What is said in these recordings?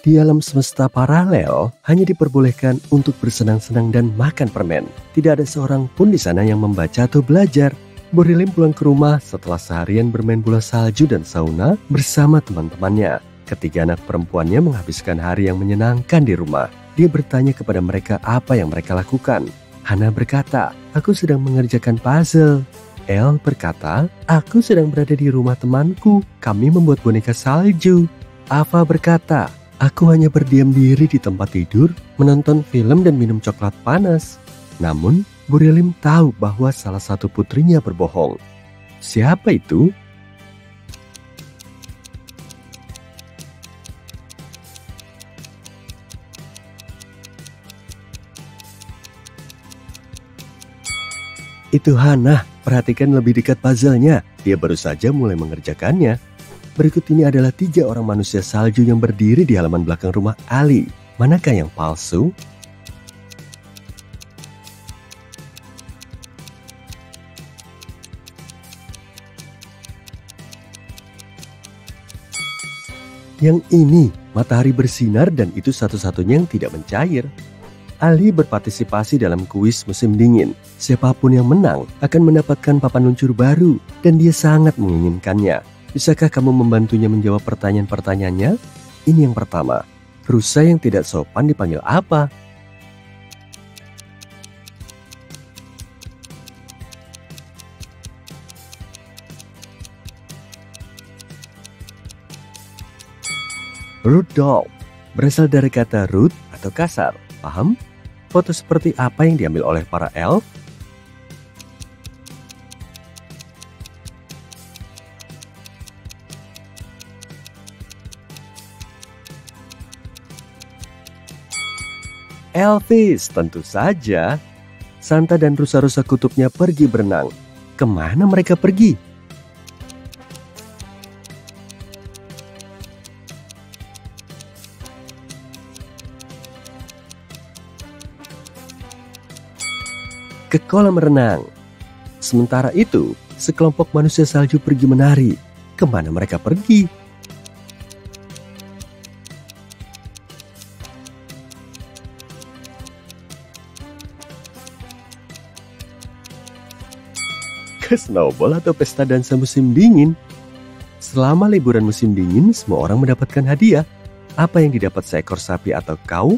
Di alam semesta paralel, hanya diperbolehkan untuk bersenang-senang dan makan permen. Tidak ada seorang pun di sana yang membaca atau belajar. Borilim pulang ke rumah setelah seharian bermain bola salju dan sauna bersama teman-temannya. Ketiga anak perempuannya menghabiskan hari yang menyenangkan di rumah. Dia bertanya kepada mereka apa yang mereka lakukan. Hana berkata, "Aku sedang mengerjakan puzzle." Elle berkata, "Aku sedang berada di rumah temanku. Kami membuat boneka salju." Ava berkata, "Aku hanya berdiam diri di tempat tidur, menonton film dan minum coklat panas." Namun, Borilim tahu bahwa salah satu putrinya berbohong. Siapa itu? Itu Hana. Perhatikan lebih dekat puzzle-nya. Dia baru saja mulai mengerjakannya. Berikut ini adalah 3 orang manusia salju yang berdiri di halaman belakang rumah Ali. Manakah yang palsu? Yang ini, matahari bersinar dan itu satu-satunya yang tidak mencair. Ali berpartisipasi dalam kuis musim dingin. Siapapun yang menang akan mendapatkan papan luncur baru dan dia sangat menginginkannya. Bisakah kamu membantunya menjawab pertanyaan-pertanyaannya? Ini yang pertama. Rusa yang tidak sopan dipanggil apa? Rudolph. Berasal dari kata rude atau kasar. Paham? Foto seperti apa yang diambil oleh para elf? Elvis, tentu saja. Santa dan rusa-rusa kutubnya pergi berenang. Kemana mereka pergi? Ke kolam renang. Sementara itu, sekelompok manusia salju pergi menari. Kemana mereka pergi? Ke snowball atau pesta dansa musim dingin. Selama liburan musim dingin, semua orang mendapatkan hadiah. Apa yang didapat seekor sapi atau kau?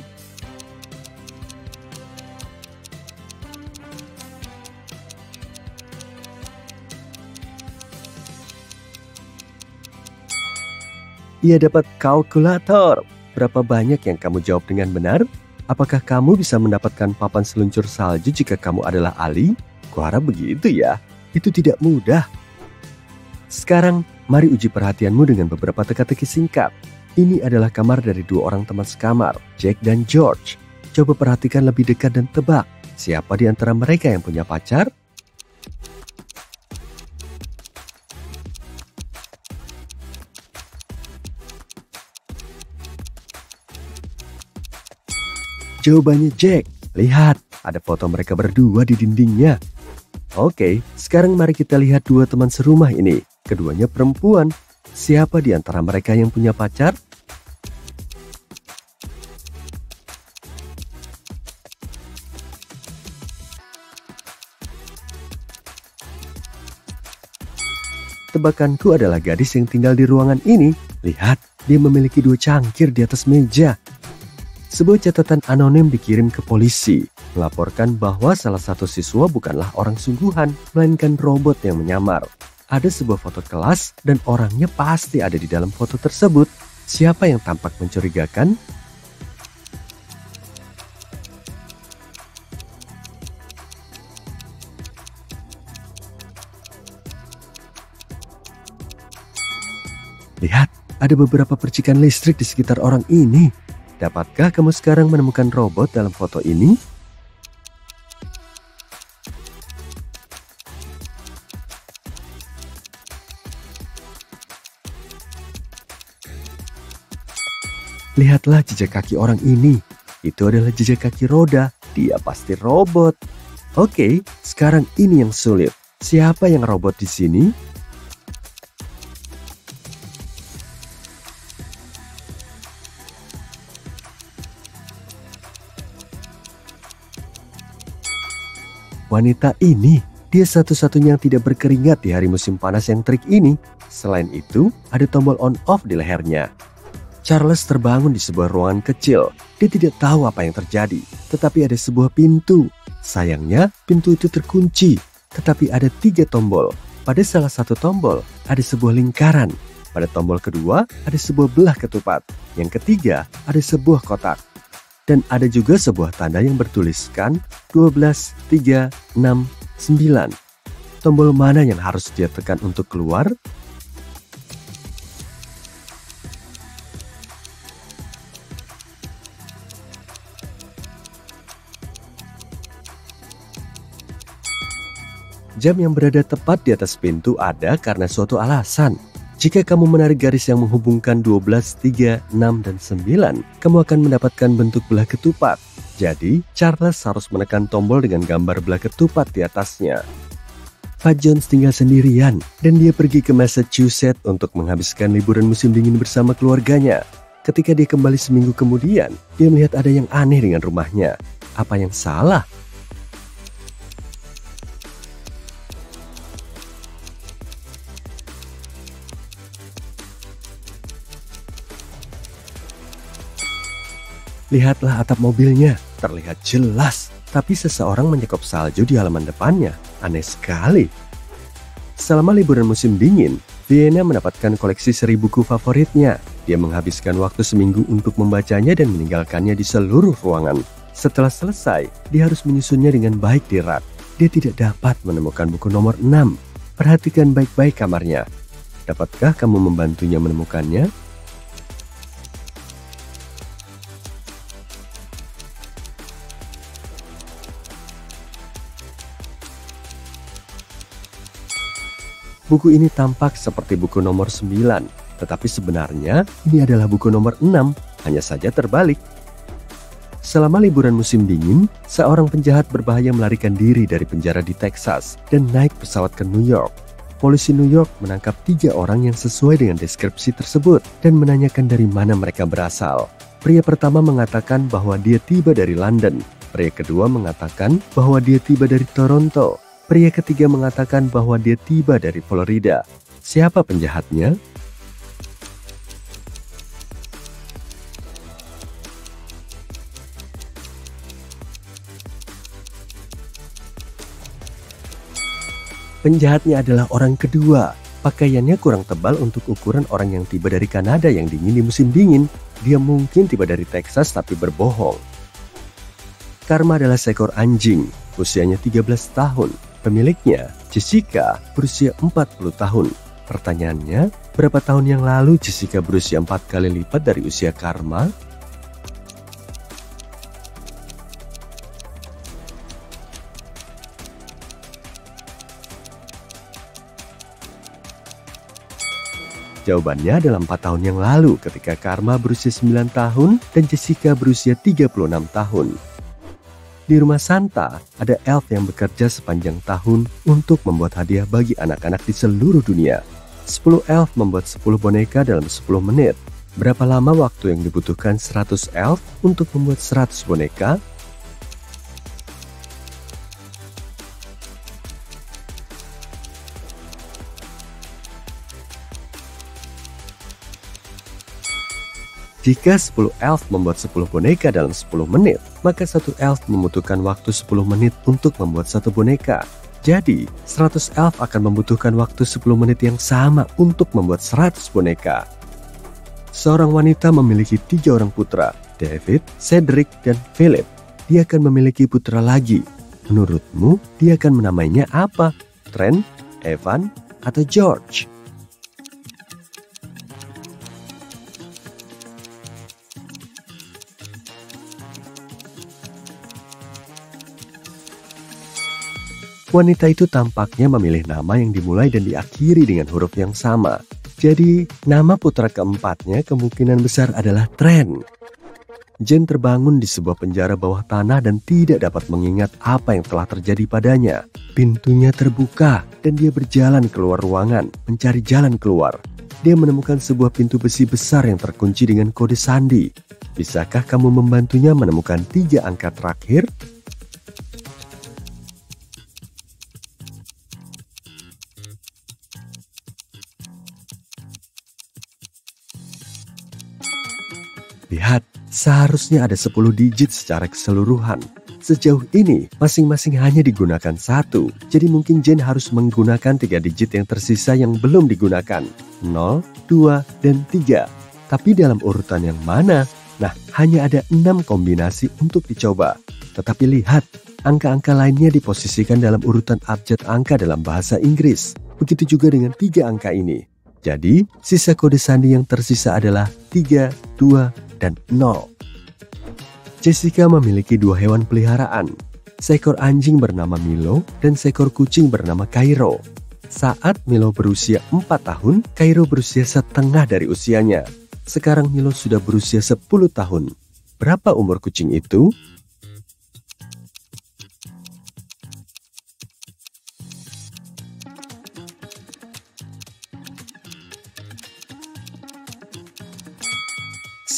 Ia dapat kalkulator. Berapa banyak yang kamu jawab dengan benar? Apakah kamu bisa mendapatkan papan seluncur salju jika kamu adalah Ali? Kuharap begitu ya. Itu tidak mudah. Sekarang, mari uji perhatianmu dengan beberapa teka-teki singkat. Ini adalah kamar dari 2 orang teman sekamar, Jack dan George. Coba perhatikan lebih dekat dan tebak. Siapa di antara mereka yang punya pacar? Jawabannya Jack. Lihat, ada foto mereka berdua di dindingnya. Oke, sekarang mari kita lihat 2 teman serumah ini. Keduanya perempuan. Siapa di antara mereka yang punya pacar? Tebakanku adalah gadis yang tinggal di ruangan ini. Lihat, dia memiliki 2 cangkir di atas meja. Sebuah catatan anonim dikirim ke polisi, melaporkan bahwa salah satu siswa bukanlah orang sungguhan, melainkan robot yang menyamar. Ada sebuah foto kelas dan orangnya pasti ada di dalam foto tersebut. Siapa yang tampak mencurigakan? Lihat, ada beberapa percikan listrik di sekitar orang ini. Dapatkah kamu sekarang menemukan robot dalam foto ini? Lihatlah jejak kaki orang ini. Itu adalah jejak kaki roda. Dia pasti robot. Oke, sekarang ini yang sulit. Siapa yang robot di sini? Wanita ini, dia satu-satunya yang tidak berkeringat di hari musim panas yang terik ini. Selain itu, ada tombol on-off di lehernya. Charles terbangun di sebuah ruangan kecil. Dia tidak tahu apa yang terjadi, tetapi ada sebuah pintu. Sayangnya, pintu itu terkunci, tetapi ada 3 tombol. Pada salah satu tombol, ada sebuah lingkaran. Pada tombol kedua, ada sebuah belah ketupat. Yang ketiga, ada sebuah kotak. Dan ada juga sebuah tanda yang bertuliskan 12, 3, 6, 9. Tombol mana yang harus dia tekan untuk keluar? Jam yang berada tepat di atas pintu ada karena suatu alasan. Jika kamu menarik garis yang menghubungkan 12, 3, 6, dan 9, kamu akan mendapatkan bentuk belah ketupat. Jadi, Charles harus menekan tombol dengan gambar belah ketupat di atasnya. Pak Jones tinggal sendirian, dan dia pergi ke Massachusetts untuk menghabiskan liburan musim dingin bersama keluarganya. Ketika dia kembali seminggu kemudian, dia melihat ada yang aneh dengan rumahnya. Apa yang salah? Lihatlah atap mobilnya, terlihat jelas, tapi seseorang menyekop salju di halaman depannya. Aneh sekali. Selama liburan musim dingin, Vienna mendapatkan koleksi seri buku favoritnya. Dia menghabiskan waktu seminggu untuk membacanya dan meninggalkannya di seluruh ruangan. Setelah selesai, dia harus menyusunnya dengan baik di rak. Dia tidak dapat menemukan buku nomor 6. Perhatikan baik-baik kamarnya. Dapatkah kamu membantunya menemukannya? Buku ini tampak seperti buku nomor 9, tetapi sebenarnya ini adalah buku nomor 6, hanya saja terbalik. Selama liburan musim dingin, seorang penjahat berbahaya melarikan diri dari penjara di Texas dan naik pesawat ke New York. Polisi New York menangkap 3 orang yang sesuai dengan deskripsi tersebut dan menanyakan dari mana mereka berasal. Pria pertama mengatakan bahwa dia tiba dari London. Pria kedua mengatakan bahwa dia tiba dari Toronto. Pria ketiga mengatakan bahwa dia tiba dari Florida. Siapa penjahatnya? Penjahatnya adalah orang kedua. Pakaiannya kurang tebal untuk ukuran orang yang tiba dari Kanada yang dingin di musim dingin. Dia mungkin tiba dari Texas tapi berbohong. Karma adalah seekor anjing, usianya 13 tahun. Pemiliknya, Jessica, berusia 40 tahun. Pertanyaannya, berapa tahun yang lalu Jessica berusia 4 kali lipat dari usia Karma? Jawabannya adalah 4 tahun yang lalu ketika Karma berusia 9 tahun dan Jessica berusia 36 tahun. Di rumah Santa, ada elf yang bekerja sepanjang tahun untuk membuat hadiah bagi anak-anak di seluruh dunia. 10 elf membuat 10 boneka dalam 10 menit. Berapa lama waktu yang dibutuhkan 100 elf untuk membuat 100 boneka? Jika 10 elf membuat 10 boneka dalam 10 menit, maka 1 elf membutuhkan waktu 10 menit untuk membuat 1 boneka. Jadi, 100 elf akan membutuhkan waktu 10 menit yang sama untuk membuat 100 boneka. Seorang wanita memiliki 3 orang putra, David, Cedric, dan Philip. Dia akan memiliki putra lagi. Menurutmu, dia akan menamainya apa? Trent, Evan, atau George? Wanita itu tampaknya memilih nama yang dimulai dan diakhiri dengan huruf yang sama. Jadi, nama putra keempatnya kemungkinan besar adalah Trent. Jane terbangun di sebuah penjara bawah tanah dan tidak dapat mengingat apa yang telah terjadi padanya. Pintunya terbuka dan dia berjalan keluar ruangan, mencari jalan keluar. Dia menemukan sebuah pintu besi besar yang terkunci dengan kode sandi. Bisakah kamu membantunya menemukan 3 angka terakhir? Lihat, seharusnya ada 10 digit secara keseluruhan. Sejauh ini, masing-masing hanya digunakan 1. Jadi mungkin Jane harus menggunakan 3 digit yang tersisa yang belum digunakan. 0, 2, dan 3. Tapi dalam urutan yang mana? Nah, hanya ada 6 kombinasi untuk dicoba. Tetapi lihat, angka-angka lainnya diposisikan dalam urutan abjad angka dalam bahasa Inggris. Begitu juga dengan 3 angka ini. Jadi, sisa kode sandi yang tersisa adalah 3, 2, dan 0. Jessica memiliki 2 hewan peliharaan. Seekor anjing bernama Milo dan seekor kucing bernama Cairo. Saat Milo berusia 4 tahun, Cairo berusia setengah dari usianya. Sekarang Milo sudah berusia 10 tahun. Berapa umur kucing itu?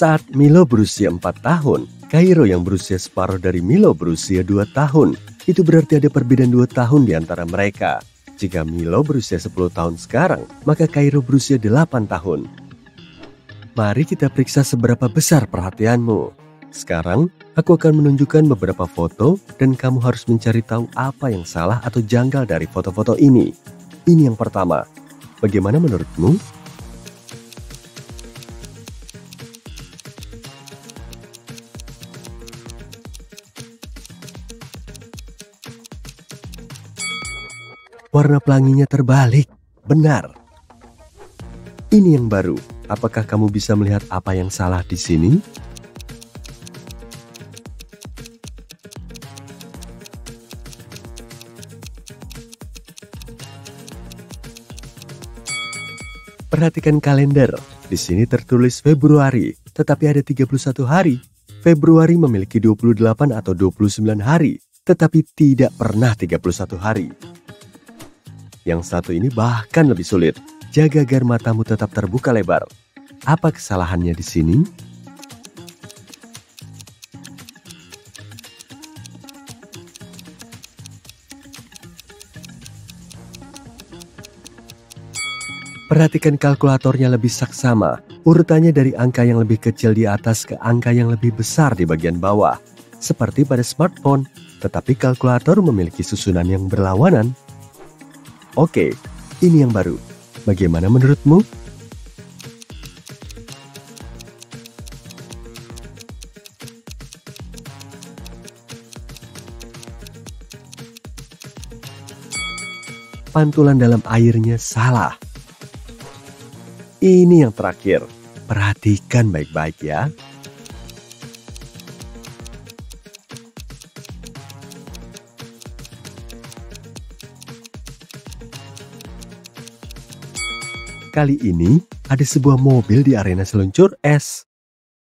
Saat Milo berusia 4 tahun, Cairo yang berusia separuh dari Milo berusia 2 tahun. Itu berarti ada perbedaan 2 tahun di antara mereka. Jika Milo berusia 10 tahun sekarang, maka Cairo berusia 8 tahun. Mari kita periksa seberapa besar perhatianmu. Sekarang, aku akan menunjukkan beberapa foto dan kamu harus mencari tahu apa yang salah atau janggal dari foto-foto ini. Ini yang pertama. Bagaimana menurutmu? Warna pelanginya terbalik. Benar. Ini yang baru. Apakah kamu bisa melihat apa yang salah di sini? Perhatikan kalender. Di sini tertulis Februari, tetapi ada 31 hari. Februari memiliki 28 atau 29 hari, tetapi tidak pernah 31 hari. Yang satu ini bahkan lebih sulit. Jaga agar matamu tetap terbuka lebar. Apa kesalahannya di sini? Perhatikan kalkulatornya lebih saksama. Urutannya dari angka yang lebih kecil di atas ke angka yang lebih besar di bagian bawah. Seperti pada smartphone, tetapi kalkulator memiliki susunan yang berlawanan. Oke, ini yang baru. Bagaimana menurutmu? Pantulan dalam airnya salah. Ini yang terakhir. Perhatikan baik-baik ya. Kali ini ada sebuah mobil di arena seluncur es.